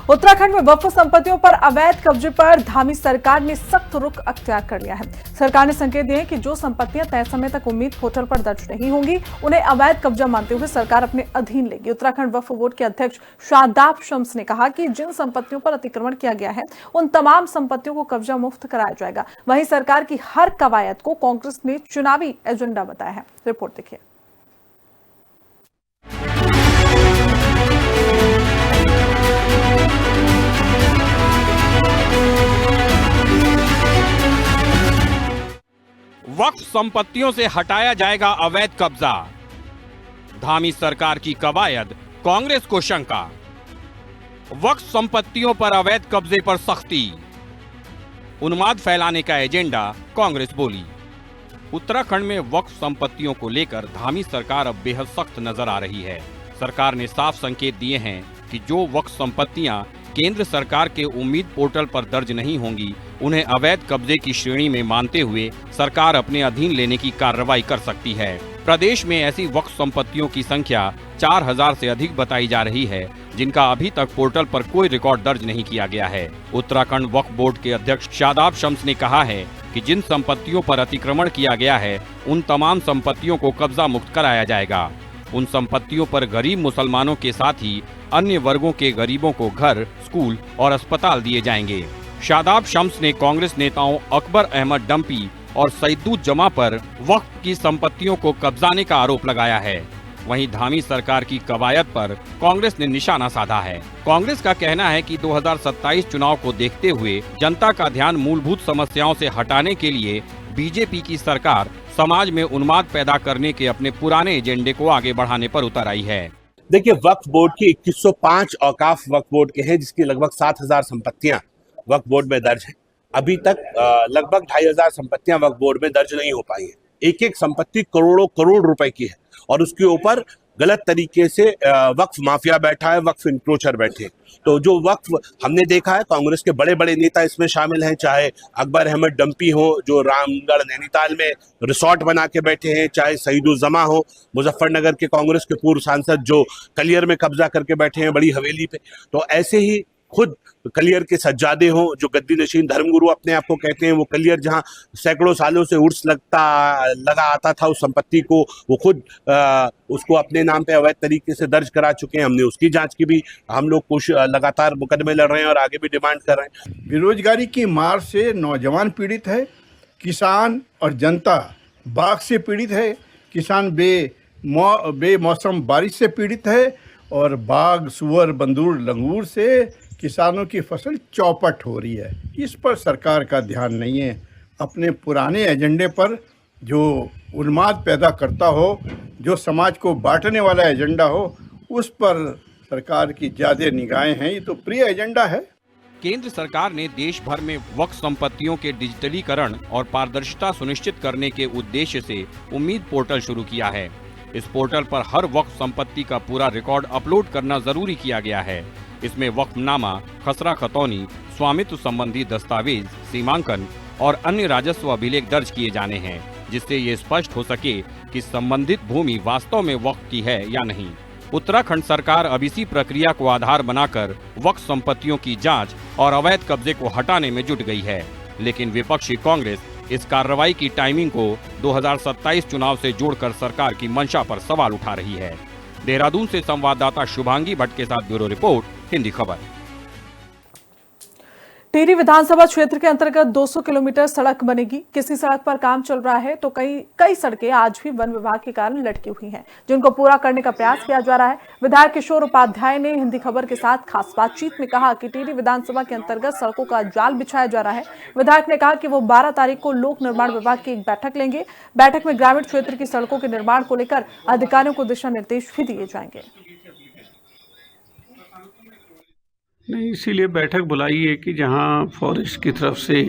उत्तराखंड में वक्फ संपत्तियों पर अवैध कब्जे पर धामी सरकार ने सख्त रुख अख्तियार कर लिया है। सरकार ने संकेत दिए कि जो संपत्तियां तय समय तक उम्मीद पोर्टल पर दर्ज नहीं होंगी, उन्हें अवैध कब्जा मानते हुए सरकार अपने अधीन लेगी। उत्तराखंड वक्फ बोर्ड के अध्यक्ष शादाब शम्स ने कहा कि जिन संपत्तियों पर अतिक्रमण किया गया है, उन तमाम संपत्तियों को कब्जा मुक्त कराया जाएगा। वहीं सरकार की हर कवायद को कांग्रेस ने चुनावी एजेंडा बताया है। रिपोर्ट देखिए। वक्फ संपत्तियों से हटाया जाएगा अवैध कब्जा। धामी सरकार की कवायद, कांग्रेस को शंका। वक्फ संपत्तियों पर अवैध कब्जे पर सख्ती, उन्माद फैलाने का एजेंडा, कांग्रेस बोली। उत्तराखंड में वक्फ संपत्तियों को लेकर धामी सरकार अब बेहद सख्त नजर आ रही है। सरकार ने साफ संकेत दिए हैं कि जो वक्फ संपत्तियां केंद्र सरकार के उम्मीद पोर्टल पर दर्ज नहीं होंगी, उन्हें अवैध कब्जे की श्रेणी में मानते हुए सरकार अपने अधीन लेने की कार्रवाई कर सकती है। प्रदेश में ऐसी वक्फ संपत्तियों की संख्या 4000 से अधिक बताई जा रही है, जिनका अभी तक पोर्टल पर कोई रिकॉर्ड दर्ज नहीं किया गया है। उत्तराखंड वक्फ बोर्ड के अध्यक्ष शादाब शम्स ने कहा है कि जिन संपत्तियों पर अतिक्रमण किया गया है, उन तमाम संपत्तियों को कब्जा मुक्त कराया जाएगा। उन संपत्तियों पर गरीब मुसलमानों के साथ ही अन्य वर्गों के गरीबों को घर, स्कूल और अस्पताल दिए जाएंगे। शादाब शम्स ने कांग्रेस नेताओं अकबर अहमद डंपी और सईदुज्जमा पर वक्फ की संपत्तियों को कब्जाने का आरोप लगाया है। वहीं धामी सरकार की कवायद पर कांग्रेस ने निशाना साधा है। कांग्रेस का कहना है कि 2027 चुनाव को देखते हुए जनता का ध्यान मूलभूत समस्याओं से हटाने के लिए बीजेपी की सरकार समाज में उन्माद पैदा करने के अपने पुराने एजेंडे को आगे बढ़ाने पर उतर आई है। देखिए, वक्फ बोर्ड की 2105 औकाफ वक्फ बोर्ड के हैं, जिसकी लगभग 7000 संपत्तियां वक्फ बोर्ड में दर्ज हैं। अभी तक लगभग 2500 संपत्तियां वक्फ बोर्ड में दर्ज नहीं हो पाई है। एक एक संपत्ति करोड़ों करोड़ रुपए की है और उसके ऊपर गलत तरीके से वक्फ माफिया बैठा है, वक्फ इंक्रोचर बैठे हैं। तो जो वक्फ हमने देखा है, कांग्रेस के बड़े बड़े नेता इसमें शामिल हैं, चाहे अकबर अहमद डंपी हो जो रामगढ़ नैनीताल में रिसोर्ट बना के बैठे हैं, चाहे सईदुज्जमा हो मुजफ्फरनगर के कांग्रेस के पूर्व सांसद जो कलियर में कब्जा करके बैठे हैं बड़ी हवेली पे। तो ऐसे ही खुद कलियर के सज्जादे हों जो गद्दी नशीन धर्मगुरु अपने आप को कहते हैं, वो कलियर जहां सैकड़ों सालों से उर्स लगा आता था उस संपत्ति को, वो खुद उसको अपने नाम पे अवैध तरीके से दर्ज करा चुके हैं। हमने उसकी जांच की भी हम लोग लगातार मुकदमे लड़ रहे हैं और आगे भी डिमांड कर रहे हैं। बेरोजगारी की मार से नौजवान पीड़ित है, किसान और जनता बाढ़ से पीड़ित है, किसान बेमौसम बारिश से पीड़ित है और बाघ, सुअर, बंदूर, लंगूर से किसानों की फसल चौपट हो रही है। इस पर सरकार का ध्यान नहीं है। अपने पुराने एजेंडे पर जो उन्माद पैदा करता हो, जो समाज को बांटने वाला एजेंडा हो, उस पर सरकार की ज़्यादा निगाहें हैं। ये तो प्रिय एजेंडा है। केंद्र सरकार ने देश भर में वक्फ संपत्तियों के डिजिटलीकरण और पारदर्शिता सुनिश्चित करने के उद्देश्य से उम्मीद पोर्टल शुरू किया है। इस पोर्टल पर हर वक्फ संपत्ति का पूरा रिकॉर्ड अपलोड करना जरूरी किया गया है। इसमें वक्फनामा, खसरा खतौनी, स्वामित्व संबंधी दस्तावेज, सीमांकन और अन्य राजस्व अभिलेख दर्ज किए जाने हैं, जिससे ये स्पष्ट हो सके कि संबंधित भूमि वास्तव में वक्फ की है या नहीं। उत्तराखंड सरकार अब इसी प्रक्रिया को आधार बनाकर वक्फ संपत्तियों की जांच और अवैध कब्जे को हटाने में जुट गई है। लेकिन विपक्षी कांग्रेस इस कार्रवाई की टाइमिंग को 2027 चुनाव से जोड़कर सरकार की मंशा पर सवाल उठा रही है। देहरादून से संवाददाता शुभांगी भट्ट के साथ ब्यूरो रिपोर्ट, हिंदी खबर। टिहरी विधानसभा क्षेत्र के अंतर्गत 200 किलोमीटर सड़क बनेगी। किसी सड़क पर काम चल रहा है तो कई सड़कें आज भी वन विभाग के कारण लटकी हुई हैं, जिनको पूरा करने का प्रयास किया जा रहा है। विधायक किशोर उपाध्याय ने हिंदी खबर के साथ खास बातचीत में कहा कि टिहरी विधानसभा के अंतर्गत सड़कों का जाल बिछाया जा रहा है। विधायक ने कहा कि वो 12 तारीख को लोक निर्माण विभाग की एक बैठक लेंगे। बैठक में ग्रामीण क्षेत्र की सड़कों के निर्माण को लेकर अधिकारियों को दिशा निर्देश भी दिए जाएंगे। नहीं, इसीलिए बैठक बुलाई है कि जहां फॉरेस्ट की तरफ से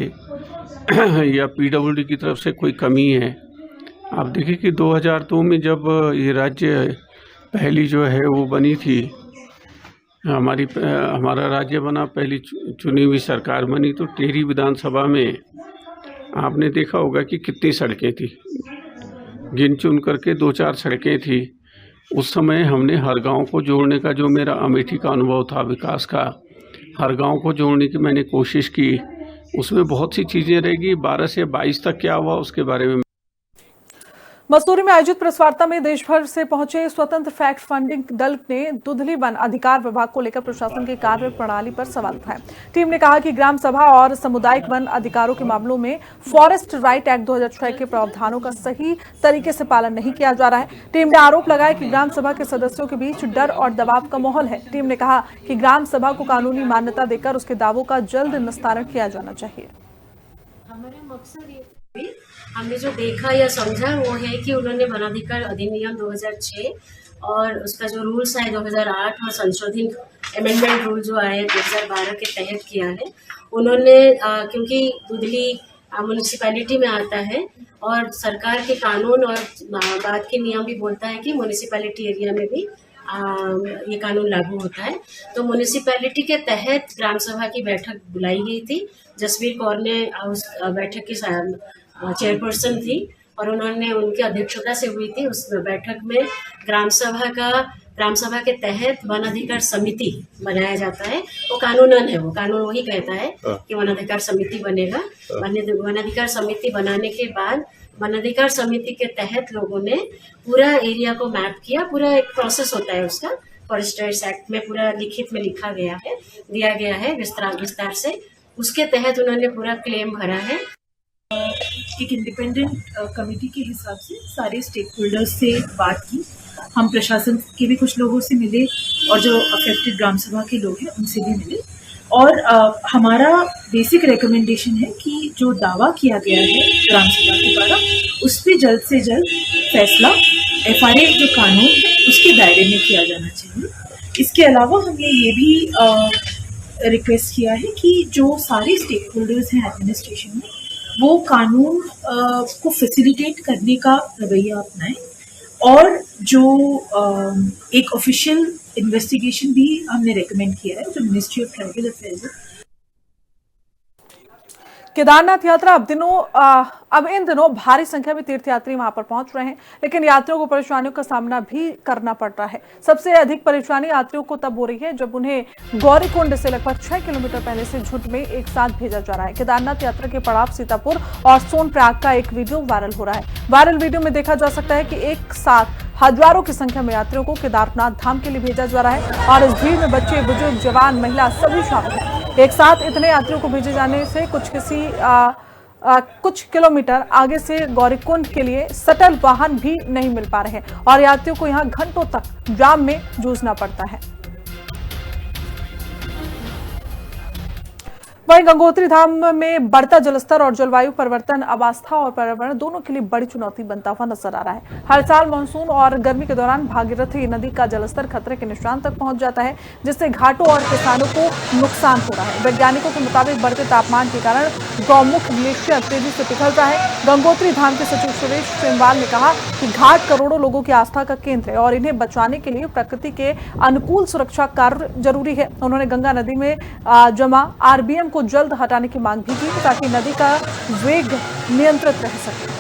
या पीडब्ल्यूडी की तरफ से कोई कमी है। आप देखिए कि 2002 में जब ये राज्य पहली जो है वो बनी थी, हमारा राज्य बना, पहली चुनी हुई सरकार बनी, तो टिहरी विधानसभा में आपने देखा होगा कि कितनी सड़कें थी। गिन चुन करके 2-4 सड़कें थी। उस समय हमने हर गांव को जोड़ने का जो मेरा अमेठी का अनुभव था विकास का, हर गांव को जोड़ने की मैंने कोशिश की। उसमें बहुत सी चीज़ें रहेगी। 12 से 22 तक क्या हुआ उसके बारे में। मसूरी में आयोजित प्रेस वार्ता में देश भर से पहुंचे स्वतंत्र फैक्ट फाइंडिंग दल ने दुधली वन अधिकार विभाग को लेकर प्रशासन की कार्य प्रणाली पर सवाल उठाए। टीम ने कहा कि ग्राम सभा और सामुदायिक वन अधिकारों के मामलों में फॉरेस्ट राइट एक्ट 2006 के प्रावधानों का सही तरीके से पालन नहीं किया जा रहा है। टीम ने आरोप लगाया कि ग्राम सभा के सदस्यों के बीच डर और दबाव का माहौल है। टीम ने कहा कि ग्राम सभा को कानूनी मान्यता देकर उसके दावों का जल्द निस्तारण किया जाना चाहिए। हमारा मकसद ये हमने जो देखा या समझा वो है कि उन्होंने वनाधिकार अधिनियम 2006 और उसका जो रूल्स है 2008 और संशोधित अमेंडमेंट रूल जो आए 2012 के तहत किया है। उन्होंने क्योंकि दुधली म्यूनिसिपैलिटी में आता है और सरकार के कानून और बाद के नियम भी बोलता है कि म्यूनिसिपैलिटी एरिया में भी ये कानून लागू होता है। तो म्यूनिसिपैलिटी के तहत ग्राम सभा की बैठक बुलाई गई थी। जसवीर कौर ने उस बैठक की चेयरपर्सन थी और उन्होंने उनकी अध्यक्षता से हुई थी। उस बैठक में ग्राम सभा के तहत वन अधिकार समिति बनाया जाता है। वो कानूनन है, वो कानून वही कहता है कि वन अधिकार समिति बनेगा। वन अधिकार समिति बनाने के बाद वन अधिकार समिति के तहत लोगों ने पूरा एरिया को मैप किया। पूरा एक प्रोसेस होता है उसका, फॉरेस्ट राइट्स एक्ट में पूरा लिखित में लिखा गया है, दिया गया है विस्तार से। उसके तहत उन्होंने पूरा क्लेम भरा है। एक इंडिपेंडेंट कमेटी के हिसाब से सारे स्टेक होल्डर्स से बात की। हम प्रशासन के भी कुछ लोगों से मिले और जो अफेक्टेड ग्राम सभा के लोग हैं उनसे भी मिले। और हमारा बेसिक रिकमेंडेशन है कि जो दावा किया गया है ग्राम सभा के द्वारा उस पर जल्द से जल्द फैसला FRA जो कानून उसके दायरे में किया जाना चाहिए। इसके अलावा हमने ये भी रिक्वेस्ट किया है कि जो सारे स्टेक होल्डर्स हैं एडमिनिस्ट्रेशन में वो कानून को फैसिलिटेट करने का रवैया अपनाएं और जो एक ऑफिशियल इन्वेस्टिगेशन भी हमने रेकमेंड किया है जो मिनिस्ट्री ऑफ ट्राइबल अफेयर्स है। केदारनाथ यात्रा अब इन दिनों भारी संख्या में तीर्थयात्री वहां पर पहुंच रहे हैं, लेकिन यात्रियों को परेशानियों का सामना भी करना पड़ रहा है। सबसे अधिक परेशानी यात्रियों को तब हो रही है जब उन्हें गौरीकुंड से लगभग 6 किलोमीटर पहले से झुंड में एक साथ भेजा जा रहा है। केदारनाथ यात्रा के पड़ाव सीतापुर और सोनप्रयाग का एक वीडियो वायरल हो रहा है। वायरल वीडियो में देखा जा सकता है कि एक साथ हजारों की संख्या में यात्रियों को केदारनाथ धाम के लिए भेजा जा रहा है और इस भीड़ में बच्चे, बुजुर्ग, जवान, महिला सभी शामिल हैं। एक साथ इतने यात्रियों को भेजे जाने से कुछ किलोमीटर आगे से गौरीकुंड के लिए शटल वाहन भी नहीं मिल पा रहे हैं और यात्रियों को यहां घंटों तक जाम में जूझना पड़ता है। वहीं गंगोत्री धाम में बढ़ता जलस्तर और जलवायु परिवर्तन अब आस्था और पर्यावरण दोनों के लिए बड़ी चुनौती बनता हुआ नजर आ रहा है। हर साल मानसून और गर्मी के दौरान भागीरथी नदी का जलस्तर खतरे के निशान तक पहुंच जाता है, जिससे घाटों और किसानों को नुकसान हो रहा है। वैज्ञानिकों के मुताबिक बढ़ते तापमान के कारण गौमुख ग्लेशियर तेजी से पिघल रहा है। गंगोत्री धाम के सचिव सुरेश सेमवाल ने कहा कि घाट करोड़ों लोगों की आस्था का केंद्र है और इन्हें बचाने के लिए प्रकृति के अनुकूल सुरक्षा कार्य जरूरी है। उन्होंने गंगा नदी में जमा RBM को जल्द हटाने की मांग भी की ताकि नदी का वेग नियंत्रित रह सके।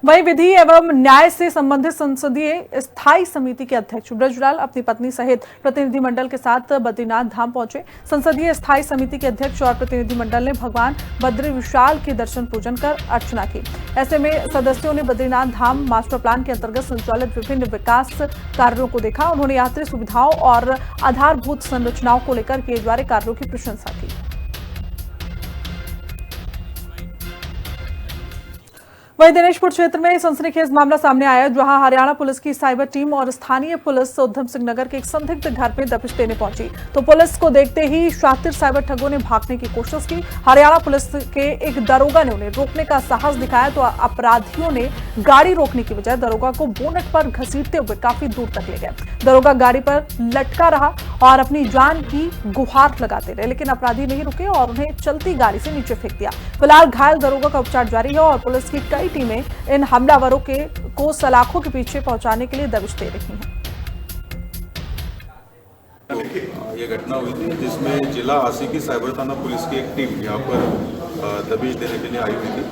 वहीं विधि एवं न्याय से संबंधित संसदीय स्थायी समिति के अध्यक्ष ब्रजलाल अपनी पत्नी सहित प्रतिनिधिमंडल के साथ बद्रीनाथ धाम पहुंचे। संसदीय स्थायी समिति के अध्यक्ष और प्रतिनिधिमंडल ने भगवान बद्री विशाल के दर्शन पूजन कर अर्चना की। ऐसे में सदस्यों ने बद्रीनाथ धाम मास्टर प्लान के अंतर्गत संचालित विभिन्न विकास कार्यों को देखा। उन्होंने यात्री सुविधाओं और आधारभूत संरचनाओं को लेकर किए जा रहे कार्यों की प्रशंसा की। वहीं दिनेशपुर क्षेत्र में सनसनीखेज मामला सामने आया, जहां हरियाणा पुलिस की साइबर टीम और स्थानीय पुलिस उधम सिंह नगर के एक संदिग्ध घर में दबिश देने पहुंची तो पुलिस को देखते ही शातिर साइबर ठगों ने भागने की कोशिश की। हरियाणा पुलिस के एक दरोगा ने उन्हें रोकने का साहस दिखाया तो अपराधियों ने गाड़ी रोकने की बजाय दरोगा को बोनट पर घसीटते हुए काफी दूर तक ले गए। दरोगा गाड़ी पर लटका रहा और अपनी जान की गुहार लगाते रहे, लेकिन अपराधी नहीं रुके और उन्हें चलती गाड़ी से नीचे फेंक दिया। फिलहाल घायल दरोगा का उपचार जारी है और पुलिस की कई टीमें इन हमलावरों को सलाखों के पीछे पहुंचाने के लिए दबिश दे रही हैं। ये घटना हुई थी जिसमें जिला आसिकी साइबर थाना पुलिस की एक टीम यहाँ पर दबिश देने के लिए आई हुई थी।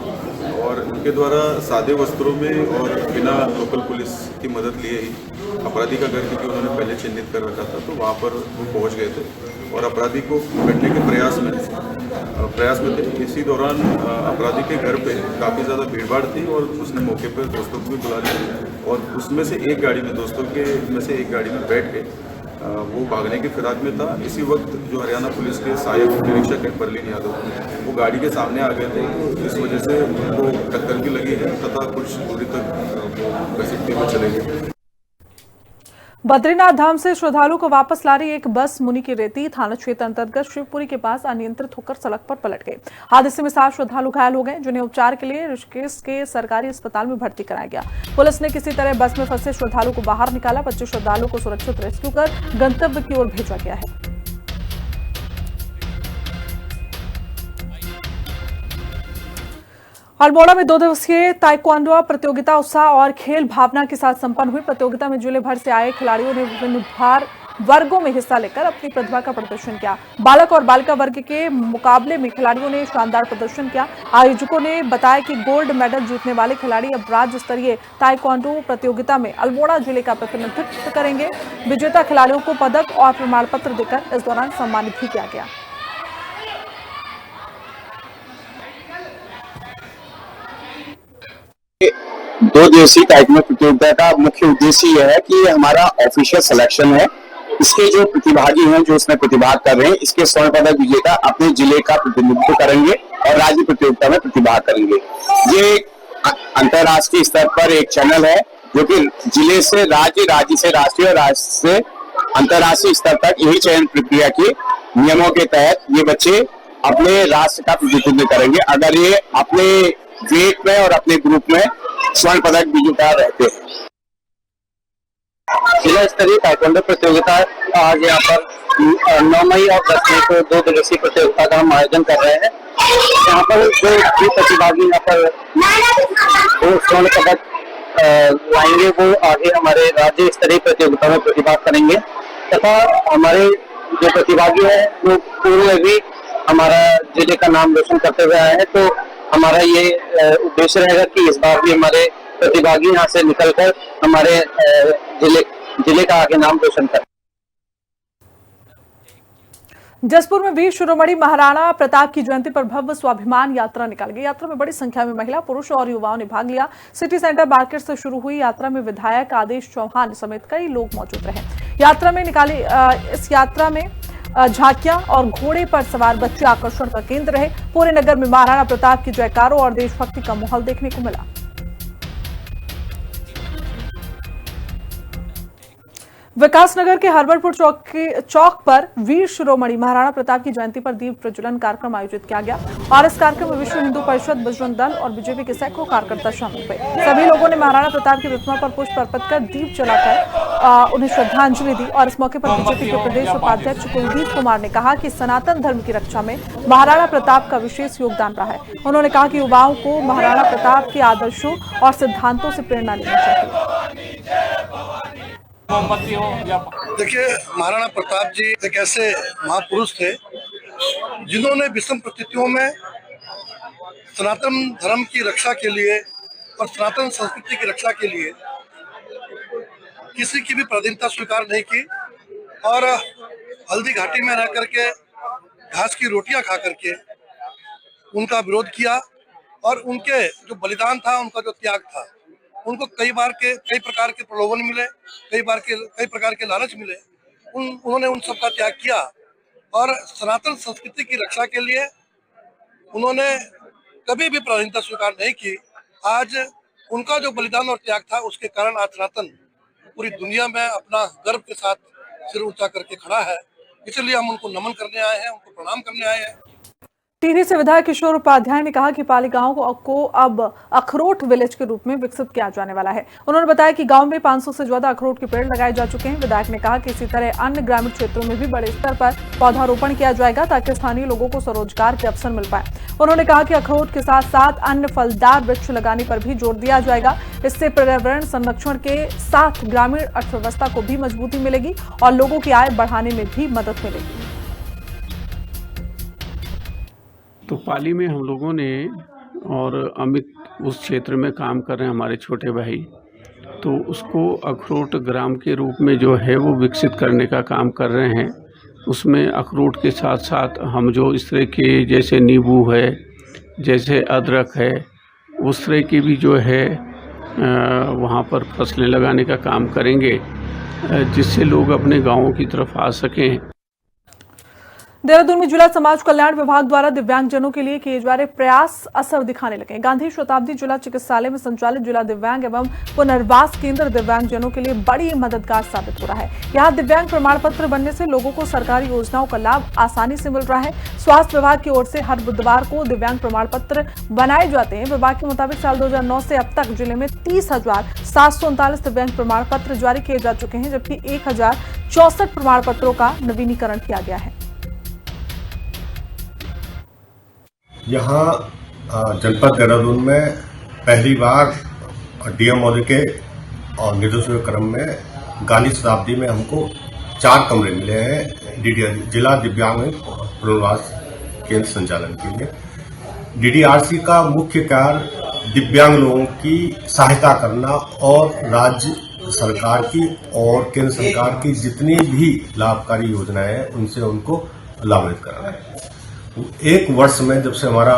और इनके द्वारा सादे वस्त्रों में और बिना लोकल पुलिस की मदद लिए ही अपराधी का घर, क्योंकि उन्होंने पहले चिन्हित कर रखा था, तो वहाँ पर वो पहुँच गए थे और अपराधी को पकड़ने के प्रयास में थे। इसी दौरान अपराधी के घर पे काफ़ी ज़्यादा भीड़भाड़ थी और उसने मौके पर दोस्तों को भी बुला लिया और उसमें से एक गाड़ी में, दोस्तों के में से एक गाड़ी में बैठ के वो भागने की फिराक में था। इसी वक्त जो हरियाणा पुलिस के सहायक निरीक्षक है परलीन यादव, वो गाड़ी के सामने आ गए थे, तो इस वजह से उनको टक्कर भी लगी है तथा कुछ दूरी तक वो घसीटते हुए चले गए। बद्रीनाथ धाम से श्रद्धालु को वापस ला रही एक बस मुनि की रेती थाना क्षेत्र अंतर्गत शिवपुरी के पास अनियंत्रित होकर सड़क पर पलट गई। हादसे में 7 श्रद्धालु घायल हो गए, जिन्हें उपचार के लिए ऋषिकेश के सरकारी अस्पताल में भर्ती कराया गया। पुलिस ने किसी तरह बस में फंसे श्रद्धालु को बाहर निकाला। 25 श्रद्धालुओं को सुरक्षित रेस्क्यू कर गंतव्य की ओर भेजा गया है। अल्मोड़ा में 2 दिवसीय ताइक्वांडो प्रतियोगिता उत्साह और खेल भावना के साथ संपन्न हुई। प्रतियोगिता में जिले भर से आए खिलाड़ियों ने विभिन्न भार वर्गों में हिस्सा लेकर अपनी प्रतिभा का प्रदर्शन किया। बालक और बालिका वर्ग के मुकाबले में खिलाड़ियों ने शानदार प्रदर्शन किया। आयोजकों ने बताया कि गोल्ड मेडल जीतने वाले खिलाड़ी अब राज्य स्तरीय ताइक्वांडो प्रतियोगिता में अल्मोड़ा जिले का प्रतिनिधित्व करेंगे। विजेता खिलाड़ियों को पदक और प्रमाण पत्र देकर इस दौरान सम्मानित भी किया गया। दो दिवसीय ताइक्वांडो प्रतियोगिता का मुख्य उद्देश्य यह है कि ये हमारा ऑफिशियल सिलेक्शन है। इसके जो प्रतिभागी हैं जो इसमें प्रतिभाग कर रहे हैं, इसके स्वर्ण पदक विजेता अपने जिले का प्रतिनिधित्व करेंगे और राज्य प्रतियोगिता में प्रतिभाग करेंगे। ये अंतर्राष्ट्रीय स्तर पर एक चैनल है जो कि जिले से राज्य, राज्य से राष्ट्रीय और राष्ट्र से अंतर्राष्ट्रीय स्तर तक यही चयन प्रक्रिया के नियमों के तहत ये बच्चे अपने राष्ट्र का प्रतिनिधित्व करेंगे अगर ये अपने वेट में और अपने ग्रुप में स्वर्ण पदक विजेता रहते हैं। जिला स्तरीय ताइक्वांडो प्रतियोगिता आज यहाँ पर 9 मई और 10 मई को 2 दिवसीय प्रतियोगिता का हम आयोजन कर रहे हैं। यहाँ पर जो प्रतिभागी यहाँ पर वो स्वर्ण पदक लाएंगे, वो आगे हमारे राज्य स्तरीय प्रतियोगिता में प्रतिभाग करेंगे तथा हमारे जो प्रतिभागी हैं वो पूर्व में भी हमारा जिले का नाम रोशन करते हुए आए हैं। तो हमारा ये उद्देश्य रहेगा कि इस बार भी हमारे प्रतिभागी यहाँ से निकलकर हमारे जिले का आगे नाम रोशन करें। जसपुर में वीर शिरोमणि महाराणा प्रताप की जयंती पर भव्य स्वाभिमान यात्रा निकाली गई। यात्रा में बड़ी संख्या में महिला, पुरुष और युवाओं ने भाग लिया। सिटी सेंटर मार्केट से शुरू हुई यात्रा में विधायक आदेश चौहान समेत कई लोग मौजूद रहे। इस यात्रा में झांकियां और घोड़े पर सवार बच्चे आकर्षण का केंद्र रहे। पूरे नगर में महाराणा प्रताप की जयकारों और देशभक्ति का माहौल देखने को मिला। विकासनगर के हरवरपुर चौक पर वीर शिरोमणि महाराणा प्रताप की जयंती पर दीप प्रज्वलन कार्यक्रम आयोजित किया गया और इस कार्यक्रम में विश्व हिंदू परिषद, बजरंग दल और बीजेपी के सैकड़ों कार्यकर्ता शामिल हुए। सभी लोगों ने महाराणा प्रताप की प्रतिमा पर पुष्प अर्पित कर दीप जलाकर उन्हें श्रद्धांजलि दी और इस मौके पर बीजेपी के प्रदेश उपाध्यक्ष कुलदीप कुमार ने कहा कि सनातन धर्म की रक्षा में महाराणा प्रताप का विशेष योगदान रहा है। उन्होंने कहा कि युवाओं को महाराणा प्रताप के आदर्शों और सिद्धांतों से प्रेरणा लेनी चाहिए। देखिए, महाराणा प्रताप जी एक ऐसे महापुरुष थे जिन्होंने विषम परिस्थितियों में सनातन धर्म की रक्षा के लिए और सनातन संस्कृति की रक्षा के लिए किसी की भी पराधीनता स्वीकार नहीं की और हल्दी घाटी में रह करके घास की रोटियां खा करके उनका विरोध किया और उनके जो बलिदान था, उनका जो त्याग था, उनको कई प्रकार के प्रलोभन मिले, कई प्रकार के लालच मिले। उन्होंने उन सब का त्याग किया और सनातन संस्कृति की रक्षा के लिए उन्होंने कभी भी पराधीनता स्वीकार नहीं की। आज उनका जो बलिदान और त्याग था, उसके कारण आज सनातन पूरी दुनिया में अपना गर्व के साथ सिर ऊंचा करके खड़ा है। इसलिए हम उनको नमन करने आए हैं, उनको प्रणाम करने आए हैं। टिहरी से विधायक किशोर उपाध्याय ने कहा कि पाली गांव को अब अखरोट विलेज के रूप में विकसित किया जाने वाला है। उन्होंने बताया कि गांव में 500 से ज्यादा अखरोट के पेड़ लगाए जा चुके हैं। विधायक ने कहा कि इसी तरह अन्य ग्रामीण क्षेत्रों में भी बड़े स्तर पर पौधारोपण किया जाएगा ताकि स्थानीय लोगों को स्वरोजगार के अवसर मिल पाए। उन्होंने कहा कि अखरोट के साथ साथ अन्य फलदार वृक्ष लगाने पर भी जोर दिया जाएगा। इससे पर्यावरण संरक्षण के साथ ग्रामीण अर्थव्यवस्था को भी मजबूती मिलेगी और लोगों की आय बढ़ाने में भी मदद मिलेगी। तो पाली में हम लोगों ने और अमित उस क्षेत्र में काम कर रहे हैं, हमारे छोटे भाई, तो उसको अखरोट ग्राम के रूप में जो है वो विकसित करने का काम कर रहे हैं। उसमें अखरोट के साथ साथ हम जो इस तरह के जैसे नींबू है, जैसे अदरक है, उस तरह की भी जो है वहाँ पर फसलें लगाने का काम करेंगे, जिससे लोग अपने गाँवों की तरफ आ सकें। देहरादून में जिला समाज कल्याण विभाग द्वारा दिव्यांगजनों के लिए किए जा रहे प्रयास असर दिखाने लगे। गांधी शताब्दी जिला चिकित्सालय में संचालित जिला दिव्यांग एवं पुनर्वास केंद्र दिव्यांगजनों के लिए बड़ी मददगार साबित हो रहा है। यहां दिव्यांग प्रमाण पत्र बनने से लोगों को सरकारी योजनाओं का लाभ आसानी से मिल रहा है। स्वास्थ्य विभाग की ओर से हर बुधवार को दिव्यांग प्रमाण पत्र बनाए जाते हैं। विभाग के मुताबिक साल 2009 से अब तक जिले में 30,739 दिव्यांग प्रमाण पत्र जारी किए जा चुके हैं, जबकि 1,064 प्रमाण पत्रों का नवीनीकरण किया गया है। यहाँ जनपद देहरादून में पहली बार डीएम महोदय के निर्देश के क्रम में गांधी शताब्दी में हमको 4 कमरे मिले हैं जिला दिव्यांग पुनर्वास केंद्र संचालन के लिए। डीडीआरसी का मुख्य कार्य दिव्यांग लोगों की सहायता करना और राज्य सरकार की और केंद्र सरकार की जितनी भी लाभकारी योजनाएं हैं उनसे उनको लाभान्वित कराना है। एक वर्ष में जब से हमारा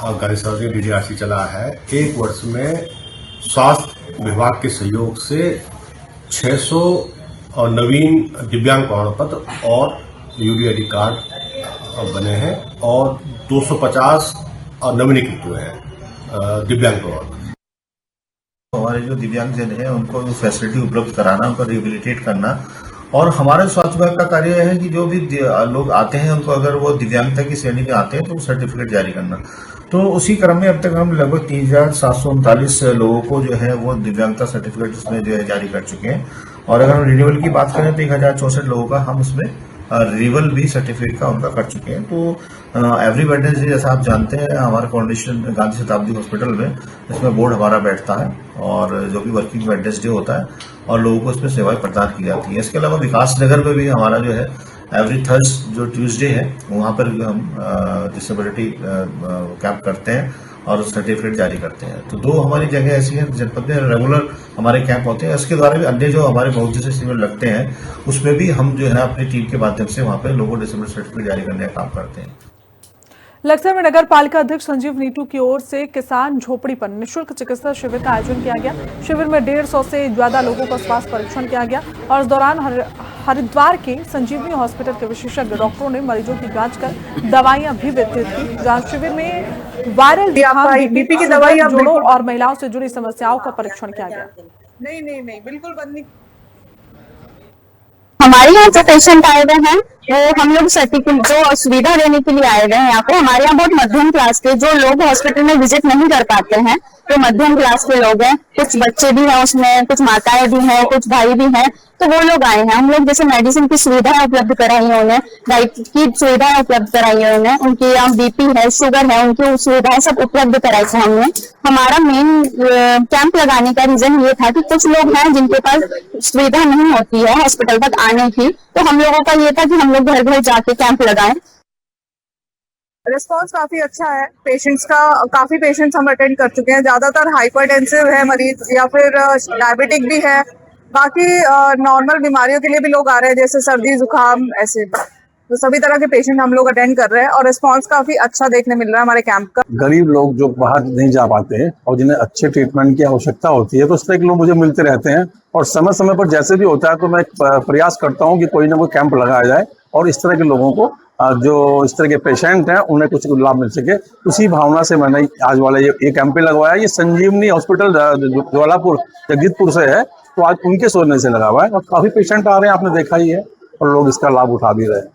गांधी शताब्दी डीडीआरसी चला है, एक वर्ष में स्वास्थ्य विभाग के सहयोग से 600 नवीन दिव्यांग प्रमाण पत्र और यूडीआईडी कार्ड बने हैं और 250 नवीनीकृत हुए हैं दिव्यांग प्रमाण पत्र। हमारे जो दिव्यांगजन है उनको फैसिलिटी उपलब्ध कराना, उनको रिहेबिलिटेट करना, और हमारे स्वास्थ्य विभाग का कार्य है कि जो भी लोग आते हैं उनको अगर वो दिव्यांगता की श्रेणी में आते हैं तो सर्टिफिकेट जारी करना। तो उसी क्रम में अब तक हम लगभग 3,739 लोगों को जो है वो दिव्यांगता सर्टिफिकेट उसमें जो है जारी कर चुके हैं। और अगर हम रिन्यूअल की बात करें तो 1,064 लोगों का हम उसमें रिन्यूअल भी सर्टिफिकेट का उनका कर चुके हैं। तो एवरी वेडनेसडे जैसा आप जानते हैं हमारे फाउंडेशन गांधी शताब्दी हॉस्पिटल में इसमें बोर्ड हमारा बैठता है और जो कि वर्किंग वेडनेसडे होता है और लोगों को इसमें सेवाएं प्रदान की जाती है। इसके अलावा विकास नगर में भी हमारा जो है एवरी थर्स जो ट्यूसडे है वहाँ पर भी हम डिसेबिलिटी कैंप करते हैं और सर्टिफिकेट जारी करते हैं। तो 2 हमारी जगह ऐसी है जनपद में रेगुलर हमारे कैंप होते हैं। इसके द्वारा भी अन्य जो हमारे बहुत से शिविर लगते हैं उसमें भी हम जो है अपनी टीम के माध्यम से वहाँ पे लोगों को डिसेबिलिटी सर्टिफिकेट जारी करने का काम करते हैं। लक्सर में नगर पालिका अध्यक्ष संजीव नीटू की ओर से किसान झोपड़ी पर निःशुल्क चिकित्सा शिविर का आयोजन किया गया। शिविर में 150 से ज्यादा लोगों का स्वास्थ्य परीक्षण किया गया और इस दौरान हरिद्वार के संजीवनी हॉस्पिटल के विशेषज्ञ डॉक्टरों ने मरीजों की जांच कर दवाइयां भी वितरित की। जांच शिविर में वायरल बीपी की दवाइयां, जोड़ों और महिलाओं से जुड़ी समस्याओं का परीक्षण किया गया। नहीं बिल्कुल बंद नहीं। हमारे यहाँ जो पेशेंट आए हुए हैं वो हम लोग सर्टिफिकेट जो सुविधा देने के लिए आए हुए हैं यहाँ पे। हमारे यहाँ बहुत मध्यम क्लास के जो लोग हॉस्पिटल में विजिट नहीं कर पाते हैं, तो मध्यम क्लास के लोग हैं, कुछ बच्चे भी हैं उसमें, कुछ माताएं भी हैं, कुछ भाई भी हैं, तो वो लोग आए हैं। हम लोग जैसे मेडिसिन की सुविधाएं उपलब्ध कराई है उन्हें, डाइट की सुविधाएं उपलब्ध कराई है उन्हें, उनकी यहाँ बीपी है, शुगर है, उनकी सुविधाएं सब उपलब्ध कराई थी हमने। हमारा मेन कैंप लगाने का रीजन ये था कि कुछ लोग हैं जिनके पास सुविधा नहीं होती है हॉस्पिटल तक आने की, तो हम लोगों का ये था कि हम लोग घर घर जाके कैंप लगाएं। रिस्पॉन्स काफी अच्छा है पेशेंट्स का। काफी पेशेंट्स हम अटेंड कर चुके हैं। ज्यादातर हाइपरटेंसिव है मरीज या फिर डायबिटिक भी है। बाकी नॉर्मल बीमारियों के लिए भी लोग आ रहे हैं जैसे सर्दी जुकाम, ऐसे तो सभी तरह के पेशेंट हम लोग अटेंड कर रहे हैं और रिस्पॉन्स काफी अच्छा देखने मिल रहा है हमारे कैंप का। गरीब लोग जो बाहर नहीं जा पाते हैं और जिन्हें अच्छे ट्रीटमेंट की आवश्यकता होती है तो उस तरह के लोग मुझे मिलते रहते हैं और समय समय पर जैसे भी होता है तो मैं प्रयास करता हूँ कि कोई ना कोई कैंप लगाया जाए और इस तरह के लोगों को जो इस तरह के पेशेंट हैं उन्हें कुछ लाभ मिल सके। उसी भावना से मैंने आज वाला ये कैंप लगवाया। ये संजीवनी हॉस्पिटल ज्वालापुर जगदीशपुर से है, तो आज उनके सोचने से लगा हुआ है और काफी पेशेंट आ रहे हैं, आपने देखा ही है, और लोग इसका लाभ उठा भी रहे हैं।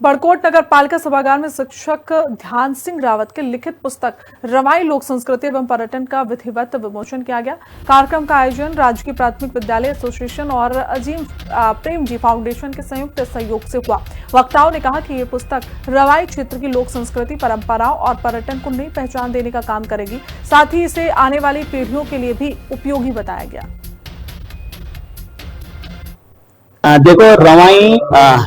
बड़कोट नगर पालिका सभागार में शिक्षक ध्यान सिंह रावत के लिखित पुस्तक रवाई लोक संस्कृति एवं पर्यटन का विधिवत विमोचन किया गया। कार्यक्रम का आयोजन राजकीय प्राथमिक विद्यालय एसोसिएशन और अजीम प्रेम जी फाउंडेशन के संयुक्त सहयोग से हुआ। वक्ताओं ने कहा कि ये पुस्तक रवाई क्षेत्र की लोक संस्कृति, परंपराओं और पर्यटन को नई पहचान देने का काम करेगी। साथ ही इसे आने वाली पीढ़ियों के लिए भी उपयोगी बताया गया। देखो, रवाई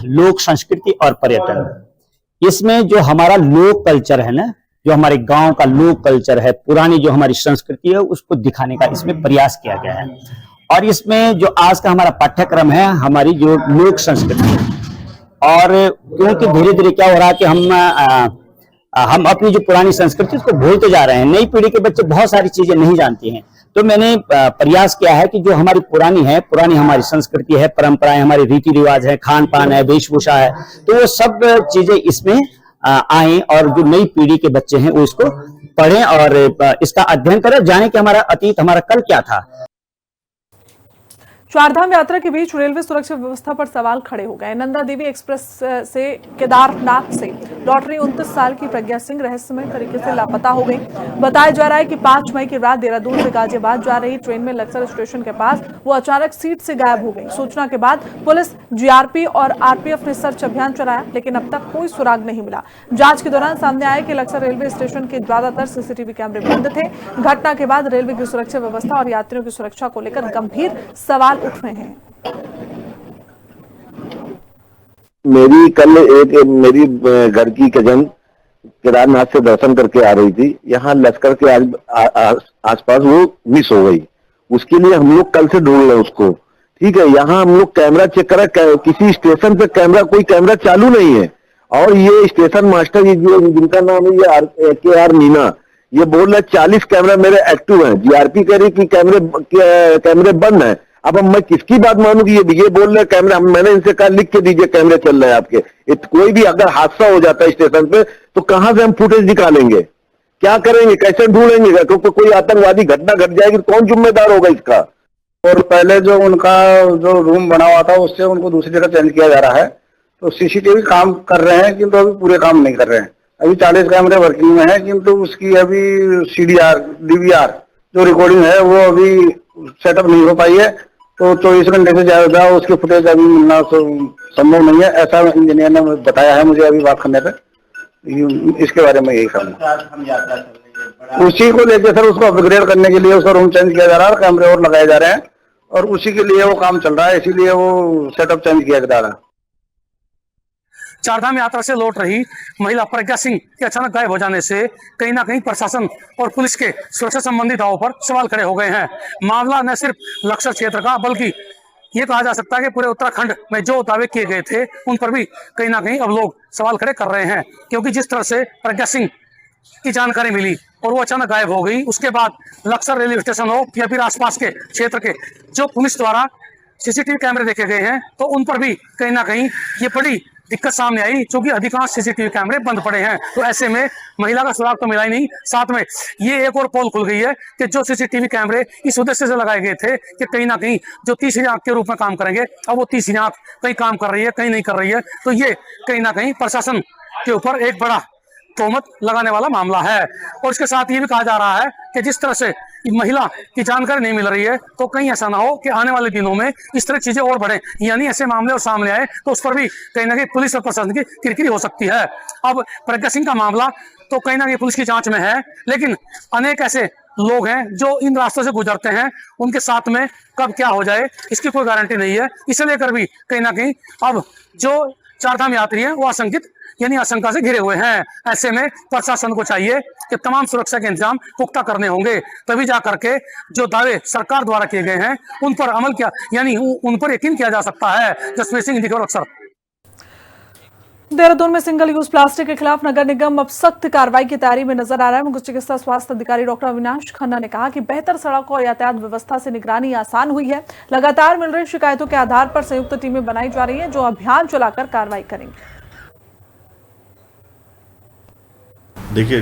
लोक संस्कृति और पर्यटन, इसमें जो हमारा लोक कल्चर है ना, जो हमारे गांव का लोक कल्चर है, पुरानी जो हमारी संस्कृति है, उसको दिखाने का इसमें प्रयास किया गया है। और इसमें जो आज का हमारा पाठ्यक्रम है, हमारी जो लोक संस्कृति है, और क्योंकि धीरे धीरे क्या हो रहा है कि हम अपनी जो पुरानी संस्कृति उसको भूलते जा रहे हैं। नई पीढ़ी के बच्चे बहुत सारी चीजें नहीं जानते हैं, तो मैंने प्रयास किया है कि जो हमारी पुरानी हमारी संस्कृति है, परंपराएं, हमारे रीति रिवाज है, खान पान है, वेशभूषा है, तो वो सब चीजें इसमें आए और जो नई पीढ़ी के बच्चे हैं वो इसको पढ़ें और इसका अध्ययन करें, जाने कि हमारा अतीत, हमारा कल क्या था। चारधाम यात्रा के बीच रेलवे सुरक्षा व्यवस्था पर सवाल खड़े हो गए। नंदा देवी एक्सप्रेस से केदारनाथ से लौट रही 29 साल की प्रज्ञा सिंह रहस्यमय तरीके से लापता हो गई। बताया जा रहा है कि 5 मई की रात देहरादून से गाजियाबाद जा रही ट्रेन में लक्सर स्टेशन के पास वो अचानक सीट से गायब हो गई। सूचना के बाद पुलिस, जीआरपी और आरपीएफ ने सर्च अभियान चलाया, लेकिन अब तक कोई सुराग नहीं मिला। जांच के दौरान सामने आया कि लक्सर रेलवे स्टेशन के ज्यादातर सीसीटीवी कैमरे बंद थे। घटना के बाद रेलवे की सुरक्षा व्यवस्था और यात्रियों की सुरक्षा को लेकर गंभीर सवाल उठ रहे हैं। मेरी घर की कजन केदारनाथ से दर्शन करके आ रही थी, यहाँ लश्कर के आसपास वो मिस हो गई। उसके लिए हम लोग कल से ढूंढ रहे हैं उसको। ठीक है, यहाँ हम लोग कैमरा चेक करा, किसी स्टेशन पे कोई कैमरा चालू नहीं है। और ये स्टेशन मास्टर जिनका नाम है ये KR मीना, ये बोल रहे 40 कैमरा मेरे एक्टिव हैं। जीआरपी कह रही कि कैमरे बंद हैं। अब मैं किसकी बात मानूं कि ये बोल रहे कैमरा, मैंने इनसे कहा लिख के दीजिए कैमरे चल रहे हैं आपके। कोई भी अगर हादसा हो जाता है स्टेशन पे तो कहां से हम फुटेज निकालेंगे, क्या करेंगे, कैसे ढूंढेंगे? क्योंकि कोई आतंकवादी घटना घट जाएगी तो कौन जिम्मेदार होगा इसका? और पहले जो उनका जो रूम बना हुआ था उससे उनको दूसरी जगह चेंज किया जा रहा है। तो सीसीटीवी काम कर रहे हैं किंतु अभी पूरे काम नहीं कर रहे हैं। अभी 40 कैमरे वर्किंग में है, किंतु उसकी अभी CDR DVR जो रिकॉर्डिंग है वो अभी सेटअप नहीं हो पाई है। तो 24 घंटे से ज्यादा उसकी फुटेज अभी मिलना संभव नहीं है, ऐसा इंजीनियर ने बताया है मुझे अभी बात करने पे। इसके बारे में यही कहूँ। उसी को लेकर सर उसको अपग्रेड करने के लिए उसका रूम चेंज किया जा रहा है, कैमरे और लगाए जा रहे हैं और उसी के लिए वो काम चल रहा है, इसीलिए वो सेटअप चेंज किया जा रहा है। चारधाम यात्रा से लौट रही महिला प्रज्ञा सिंह के अचानक गायब हो जाने से कहीं ना कहीं प्रशासन और पुलिस के सुरक्षा संबंधी दावों पर सवाल खड़े हो गए हैं। मामला न सिर्फ लक्सर क्षेत्र का बल्कि ये कहा जा सकता है कि पूरे उत्तराखंड में जो दावे किए गए थे उन पर भी कहीं ना कहीं अब लोग सवाल खड़े कर रहे हैं, क्योंकि जिस तरह से प्रज्ञा सिंह की जानकारी मिली और वो अचानक गायब हो गई, उसके बाद लक्सर रेलवे स्टेशन हो या फिर आसपास के क्षेत्र के जो पुलिस द्वारा सीसीटीवी कैमरे देखे गए हैं तो उन पर भी कहीं ना कहीं ये बड़ी दिक्कत सामने आई, क्योंकि अधिकांश सीसीटीवी कैमरे बंद पड़े हैं। तो ऐसे में महिला का सुराग तो मिला ही नहीं, साथ में ये एक और पोल खुल गई है कि जो सीसीटीवी कैमरे इस उद्देश्य से लगाए गए थे कि कहीं ना कहीं जो तीसरी आंख के रूप में काम करेंगे, अब वो तीसरी आंख कहीं काम कर रही है, कहीं नहीं कर रही है। तो ये कहीं ना कहीं प्रशासन के ऊपर एक बड़ा तोहमत लगाने वाला मामला है। और इसके साथ ये भी कहा जा रहा है कि जिस तरह से महिला की जानकारी नहीं मिल रही है तो कहीं ऐसा ना हो कि आने वाले दिनों में इस तरह चीजें और बढ़े, यानी ऐसे मामले और सामने आए तो उस पर भी कहीं ना कहीं पुलिस और प्रशासन की किरकिरी हो सकती है। अब प्रज्ञा सिंह का मामला तो कहीं ना कहीं पुलिस की जांच में है, लेकिन अनेक ऐसे लोग हैं जो इन रास्तों से गुजरते हैं, उनके साथ में कब क्या हो जाए इसकी कोई गारंटी नहीं है। इसे लेकर भी कहीं ना कहीं अब जो चारधाम यात्री हैं वो आशंकित यानी आशंका से घिरे हुए हैं। ऐसे में प्रशासन को चाहिए कि तमाम सुरक्षा के इंतजाम पुख्ता करने होंगे, तभी जा करके जो दावे सरकार द्वारा किए गए हैं उन पर अमल किया यानी उन पर यकीन किया जा सकता है। जसवीर सिंह दिखोर अक्सर। देहरादून में सिंगल यूज प्लास्टिक के खिलाफ नगर निगम अब सख्त कार्रवाई की तैयारी में नजर आ रहा है। मुख्य चिकित्सा स्वास्थ्य अधिकारी डॉक्टर अविनाश खन्ना ने कहा कि बेहतर सड़क और यातायात व्यवस्था से निगरानी आसान हुई है। लगातार मिल रही शिकायतों के आधार पर संयुक्त टीमें बनाई जा रही हैं जो अभियान चलाकर कार्रवाई करेंगे। देखिए,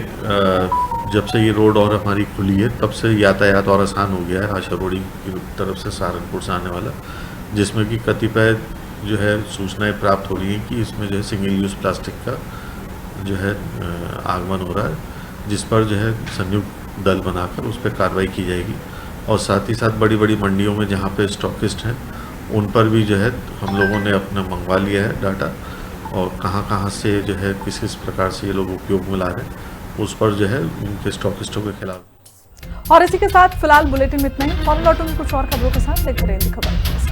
जब से ये रोड और हमारी खुली है तब से यातायात और आसान हो गया है आशा रोडी की तरफ से सहारनपुर से आने वाला, जिसमें कि कतिपय जो है सूचनाएं प्राप्त हो रही हैं कि इसमें जो है सिंगल यूज़ प्लास्टिक का जो है आगमन हो रहा है, जिस पर जो है संयुक्त दल बनाकर उस पर कार्रवाई की जाएगी। और साथ ही साथ बड़ी बड़ी मंडियों में जहाँ पे स्टॉकिस्ट हैं उन पर भी जो है हम लोगों ने अपना मंगवा लिया है डाटा, और कहाँ से जो है किस प्रकार से ये लोग उपयोग में ला रहे हैं उस पर जो है उनके स्टॉकिस्टों के खिलाफ। और इसी के साथ फिलहाल बुलेटिन में इतना ही। फॉलो लौटूंगी कुछ और खबरों के साथ, देखते रहिए खबर।